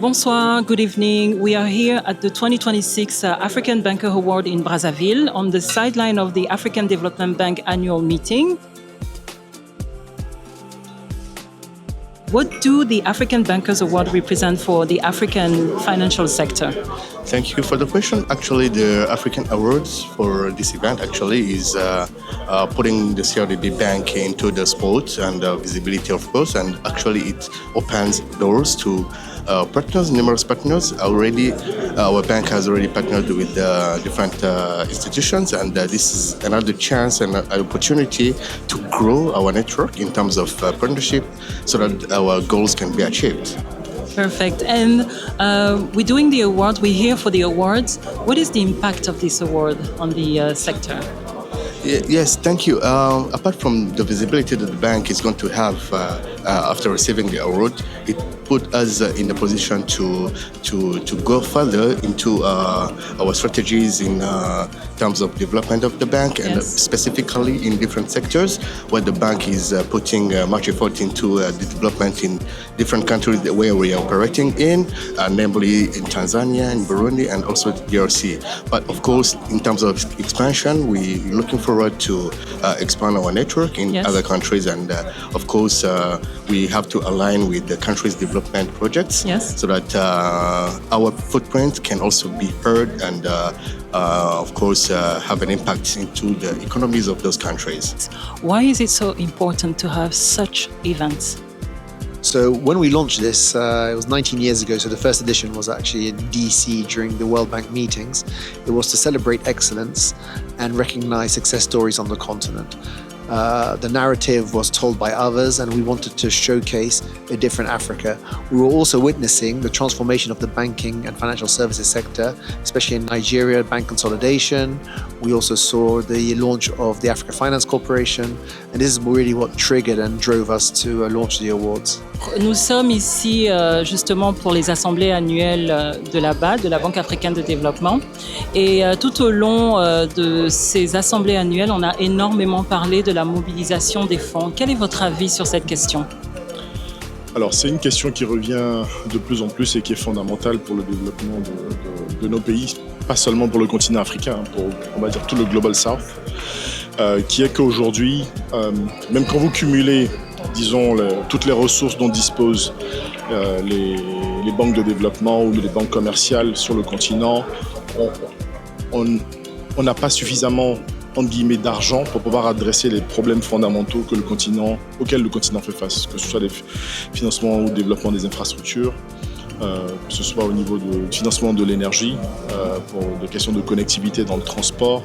Bonsoir, good evening. We are here at the 2026 African Banker Award in Brazzaville on the sideline of the African Development Bank annual meeting. What do the African Bankers Award represent for the African financial sector? Thank you for the question. Actually, the African Awards for this event is putting the CRDB Bank into the spot and visibility, of course, and actually it opens doors to partners, numerous partners. Already, our bank has already partnered with different institutions, and this is another chance and an opportunity to grow our network in terms of partnership so that our goals can be achieved. Perfect. And we're doing the award. We're here for the awards. What is the impact of this award on the sector? Yes, thank you. Apart from the visibility that the bank is going to have after receiving the award, it put us in the position to go further into our strategies in terms of development of the bank, and specifically in different sectors where the bank is putting much effort into the development in different countries where we are operating in, namely in Tanzania, in Burundi, and also DRC. But of course, in terms of expansion, we're looking forward to expand our network in other countries, and of course, we have to align with the country's development projects so that our footprint can also be heard and of course have an impact into the economies of those countries. Why is it so important to have such events? So when we launched this, it was 19 years ago, so the first edition was actually in DC during the World Bank meetings. It was to celebrate excellence and recognize success stories on the continent. The narrative was told by others, and we wanted to showcase a different Africa. We were also witnessing the transformation of the banking and financial services sector, especially in Nigeria, bank consolidation. We also saw the launch of the Africa Finance Corporation, and this is really what triggered and drove us to launch the awards. Nous sommes ici justement pour les assemblées annuelles de la BAD, de la Banque africaine de développement. Et tout au long de ces assemblées annuelles, on a énormément parlé de la mobilisation des fonds. Quel est votre avis sur cette question? Alors, c'est une question qui revient de plus en plus et qui est fondamentale pour le développement de nos pays, pas seulement pour le continent africain, pour, on va dire, tout le Global South, qui est qu'aujourd'hui, même quand vous cumulez, disons, toutes les ressources dont disposent les banques de développement ou les banques commerciales sur le continent, on n'a pas suffisamment, entre guillemets, d'argent pour pouvoir adresser les problèmes fondamentaux auxquels le continent fait face, que ce soit des financements ou développement des infrastructures, que ce soit au niveau du financement de l'énergie, pour des questions de connectivité dans le transport.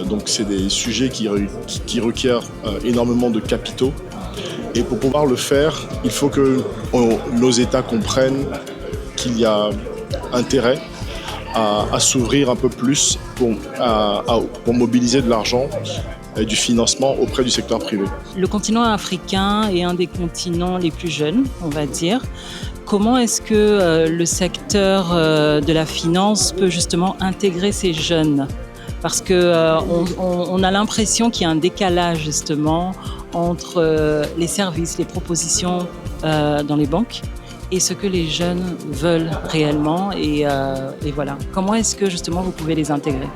Donc c'est des sujets qui requièrent énormément de capitaux. Et pour pouvoir le faire, il faut que nos États comprennent qu'il y a intérêt à s'ouvrir un peu plus pour mobiliser de l'argent et du financement auprès du secteur privé. Le continent africain est un des continents les plus jeunes, on va dire. Comment est-ce que le secteur de la finance peut justement intégrer ces jeunes? Parce qu'on a l'impression qu'il y a un décalage justement entre les services, les propositions dans les banques et ce que les jeunes veulent réellement. Et voilà. Comment est-ce que justement vous pouvez les intégrer?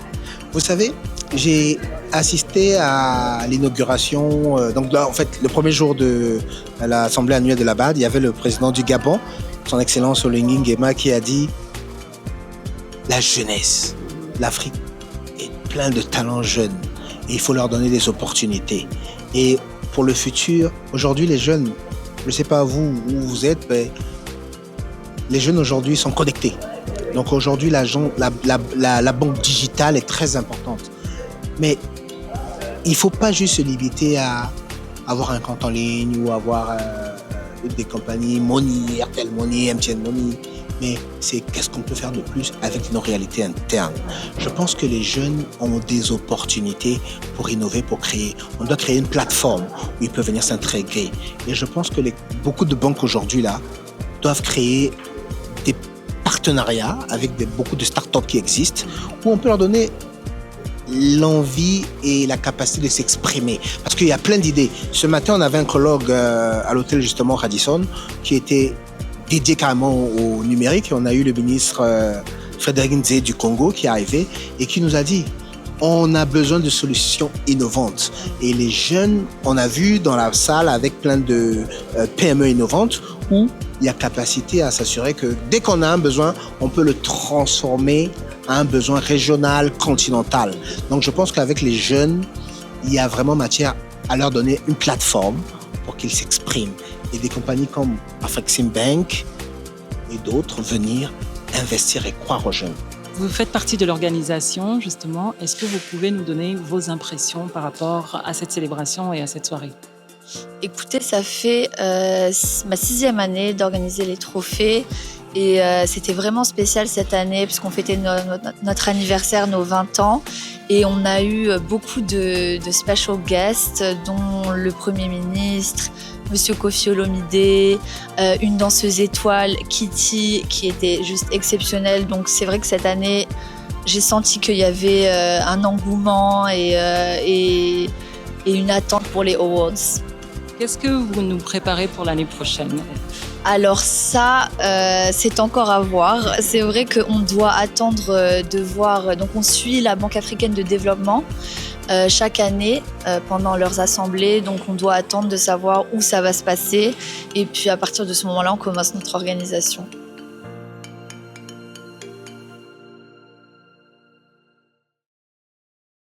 Vous savez, j'ai assisté à l'inauguration. Donc là, en fait, le premier jour de l'Assemblée annuelle de la BAD, il y avait le président du Gabon, son Excellence Oligui Nguema, qui a dit « La jeunesse, l'Afrique est plein de talents jeunes et il faut leur donner des opportunités. » Et pour le futur, aujourd'hui, les jeunes, je ne sais pas vous où vous êtes, mais les jeunes aujourd'hui sont connectés. Donc aujourd'hui, la banque digitale est très importante. Mais il ne faut pas juste se limiter à avoir un compte en ligne ou avoir des compagnies Money, Airtel Money, MTN Money. Mais c'est qu'est-ce qu'on peut faire de plus avec nos réalités internes. Je pense que les jeunes ont des opportunités pour innover, pour créer. On doit créer une plateforme où ils peuvent venir s'intégrer. Et je pense que beaucoup de banques aujourd'hui là doivent créer des partenariats avec beaucoup de startups qui existent, où on peut leur donner l'envie et la capacité de s'exprimer. Parce qu'il y a plein d'idées. Ce matin, on avait un colloque à l'hôtel justement Radisson qui était dédié carrément au numérique. Et on a eu le ministre Frédéric Nzé du Congo qui est arrivé et qui nous a dit on a besoin de solutions innovantes. Et les jeunes, on a vu dans la salle avec plein de PME innovantes où il y a capacité à s'assurer que dès qu'on a un besoin, on peut le transformer à un besoin régional, continental. Donc je pense qu'avec les jeunes, il y a vraiment matière à leur donner une plateforme pour qu'ils s'expriment. Et des compagnies comme Afrexim Bank et d'autres venir investir et croire aux jeunes. Vous faites partie de l'organisation, justement. Est-ce que vous pouvez nous donner vos impressions par rapport à cette célébration et à cette soirée? Écoutez, ça fait ma 6e année d'organiser les trophées et c'était vraiment spécial cette année puisqu'on fêtait notre anniversaire, nos 20 ans et on a eu beaucoup de special guests dont le Premier ministre, Monsieur Kofi Olomide, une danseuse étoile, Kitty, qui était juste exceptionnelle. Donc c'est vrai que cette année, j'ai senti qu'il y avait un engouement et une attente pour les awards. Qu'est-ce que vous nous préparez pour l'année prochaine? Alors ça, c'est encore à voir. C'est vrai qu'on doit attendre de voir. Donc on suit la Banque africaine de développement chaque année pendant leurs assemblées. Donc on doit attendre de savoir où ça va se passer. Et puis à partir de ce moment-là, on commence notre organisation.